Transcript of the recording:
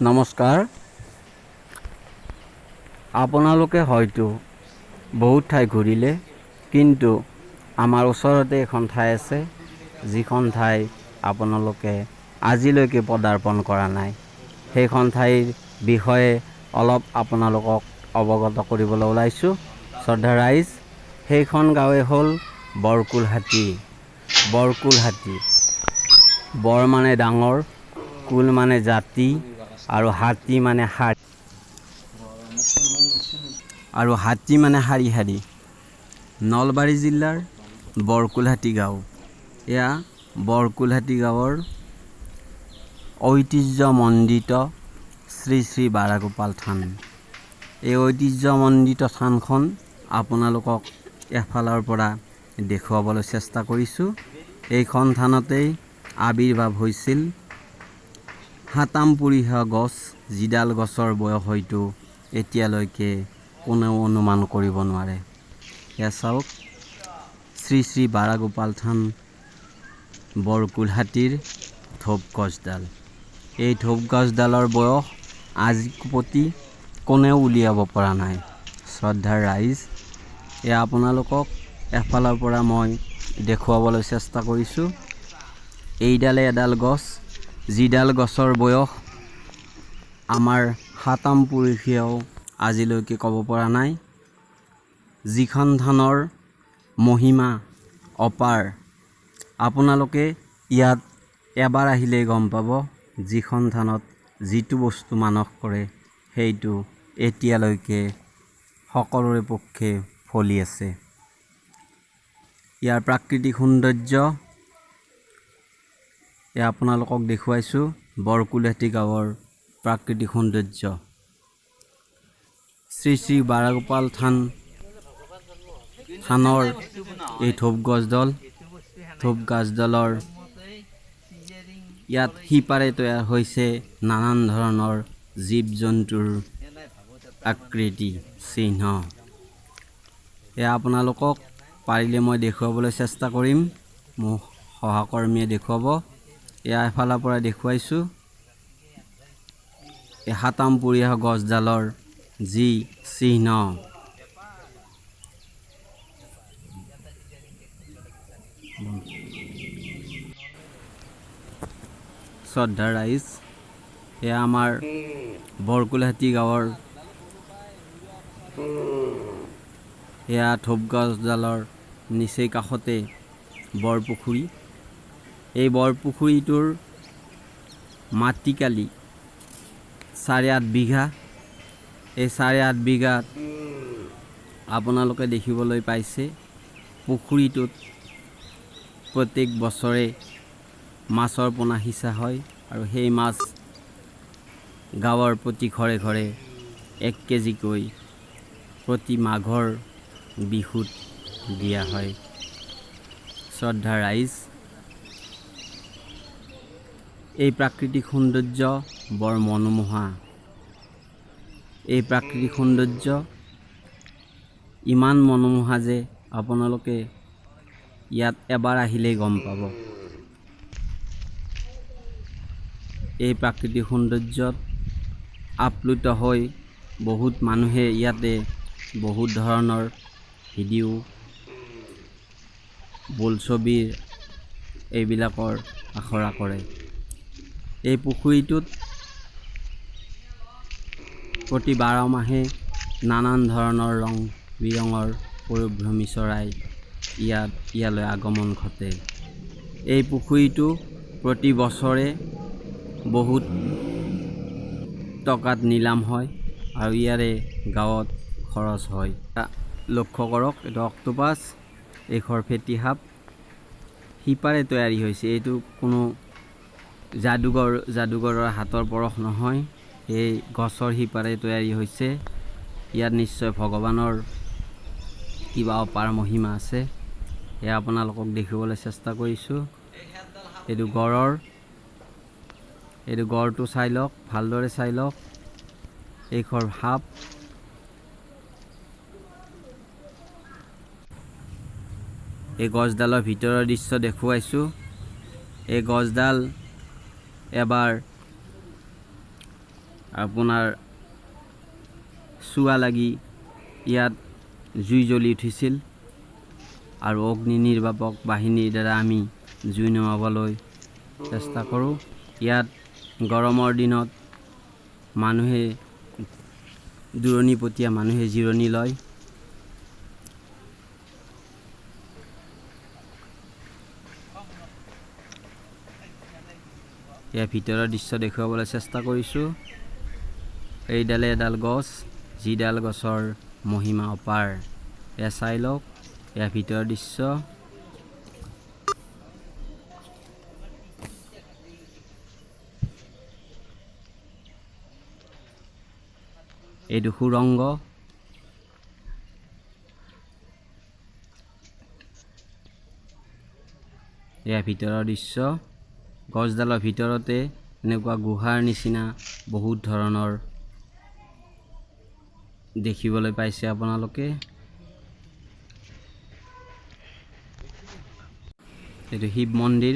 নমস্কাৰ। আপোনালোকে হয়তো বহুত ঠাই ঘূৰিলে, কিন্তু আমাৰ ওচৰতে এখন ঠাই আছে, যিখন ঠাই আপোনালোকে আজিলৈকে পদাৰ্পণ কৰা নাই। সেইখন ঠাইৰ বিষয়ে অলপ আপোনালোকক অৱগত কৰিবলৈ ওলাইছোঁ। শ্ৰদ্ধা ৰাইজ, সেইখন গাঁৱে হ'ল বৰকুলহাটী। বৰকুলহাটী, বৰ মানে ডাঙৰ, কুল মানে জাতি, আৰু হাতী মানে শাৰী, শাৰী শাৰী। নলবাৰী জিলাৰ বৰকুলহাটী গাঁও। এয়া বৰকুলহাটী গাঁৱৰ ঐতিহ্যমণ্ডিত শ্ৰী শ্ৰী বাৰাগোপাল থান। এই ঐতিহ্যমণ্ডিত থানখন আপোনালোকক এফালৰ পৰা দেখুৱাবলৈ চেষ্টা কৰিছোঁ। এইখন থানতেই আৱিৰ্ভাৱ হৈছিল হাতামপুৰীয়া গছ, যিডাল গছৰ বয়স হয়তো এতিয়ালৈকে কোনেও অনুমান কৰিব নোৱাৰে। এয়া চাওক, শ্ৰী শ্ৰী বাৰাগোপাল থান, বৰকুলহাটীৰ ধূপগছডাল। এই ধূপগছডালৰ বয়স আজি প্ৰতি কোনেও উলিয়াব পৰা নাই। শ্ৰদ্ধাৰ ৰাইজ, এয়া আপোনালোকক এফালৰ পৰা মই দেখুৱাবলৈ চেষ্টা কৰিছোঁ। এইডালে এডাল গছ, যিডাল গছৰ বয়স আমাৰ হাতামপুৰীয়াও আজিলৈকে ক'ব পৰা নাই। যিখন থানৰ মহিমা অপাৰ, আপোনালোকে ইয়াত এবাৰ আহিলেই গম পাব। যিখন থানত যিটো বস্তু মানস কৰে, সেইটো এতিয়ালৈকে সকলোৰে পক্ষে ফলি আছে। ইয়াৰ প্ৰাকৃতিক সৌন্দৰ্য এয়া আপোনালোকক দেখুৱাইছোঁ। বৰকুলহাটী গাঁৱৰ প্ৰাকৃতিক সৌন্দৰ্য। শ্ৰী শ্ৰী বাৰাগোপাল থানৰ এই ধূপগছডালৰ ইয়াত সিপাৰে তৈয়াৰ হৈছে নানান ধৰণৰ জীৱ জন্তুৰ আকৃতি চিহ্ন। এয়া আপোনালোকক পাৰিলে মই দেখুৱাবলৈ চেষ্টা কৰিম, মোৰ সহকৰ্মীয়ে দেখুৱাব। এয়া এফালৰ পৰা দেখুৱাইছোঁ। এই হাতামপুৰীয়া গছডালৰ যি চিহ্ন, শ্ৰদ্ধা ৰাইজ, এয়া আমাৰ বৰকুলহাটী গাঁৱৰ এয়া ধূপগছডালৰ নিচেই কাষতে বৰপুখুৰী। এই বৰপুখুৰীটোৰ মাটিকালি 8.5 বিঘা। এই 8.5 বিঘাত আপোনালোকে দেখিবলৈ পাইছে, পুখুৰীটোত প্ৰত্যেক বছৰে মাছৰ পোনা সিঁচা হয়, আৰু সেই মাছ গাঁৱৰ প্ৰতি ঘৰে ঘৰে 1 কেজিকৈ প্ৰতি মাঘৰ বিহুত দিয়া হয়। শ্ৰদ্ধা ৰাইজ, এই প্ৰাকৃতিক সৌন্দৰ্য বৰ মনোমোহা। এই প্ৰাকৃতিক সৌন্দৰ্য ইমান মনোমোহা যে আপোনালোকে ইয়াত এবাৰ আহিলেই গম পাব। এই প্ৰাকৃতিক সৌন্দৰ্যত আপ্লুত হৈ বহুত মানুহে ইয়াতে বহুত ধৰণৰ ভিডিঅ', বোলছবিৰ এইবিলাকৰ আখৰা কৰে। এই পুখুৰীটোত প্ৰতি 12 মাহে নানান ধৰণৰ ৰং বিৰঙৰ পৰিভ্ৰমী চৰাই ইয়ালৈ আগমন ঘটে। এই পুখুৰীটো প্ৰতি বছৰে বহুত টকাত নিলাম হয়, আৰু ইয়াৰে গাঁৱত খৰচ হয়। লক্ষ্য কৰক, এইটো অক্টোপাছ, এই খৰফেটি সাপ সিপাৰে তৈয়াৰী হৈছে। এইটো কোনো যাদুগৰৰ হাতৰ পৰশ নহয়, এই গছৰ সিপাৰে তৈয়াৰী হৈছে। ইয়াত নিশ্চয় ভগৱানৰ কিবা অপাৰ মহিমা আছে। এয়া আপোনালোকক দেখিবলৈ চেষ্টা কৰিছোঁ। এইটো গড়টো চাই লওক, ভালদৰে চাই লওক। এইখন সাপ। এই গছডালৰ ভিতৰৰ দৃশ্য দেখুৱাইছোঁ। এই গছডাল এবাৰ আপোনাৰ চুৱা লাগি ইয়াত জুই জ্বলি উঠিছিল আৰু অগ্নি নিৰ্বাপক বাহিনীৰ দ্বাৰা আমি জুই নুমাবলৈ চেষ্টা কৰোঁ। ইয়াত গৰমৰ দিনত মানুহে দূৰণিপতীয়া মানুহে জিৰণি লয়। ইয়াৰ ভিতৰৰ দৃশ্য দেখুৱাবলৈ চেষ্টা কৰিছোঁ। এইডালে এডাল গছ, যিডাল গছৰ মহিমা অপাৰ। এয়া চাই লওক, ইয়াৰ ভিতৰৰ দৃশ্য। এইটো সুৰংগ। ইয়াৰ ভিতৰৰ দৃশ্য। গছডালৰ ভিতৰতে এনেকুৱা গুহাৰ নিচিনা বহুত ধৰণৰ দেখিবলৈ পাইছে আপোনালোকে। এইটো শিৱ মন্দিৰ।